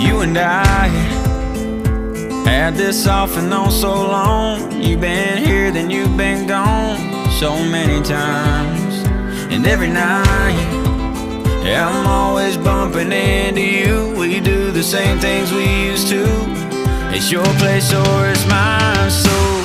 You and I had this off and on so long. You've been here, then you've been gone so many times. And every night, yeah, I'm always bumping into you. We do the same things we used to. It's your place or it's mine, so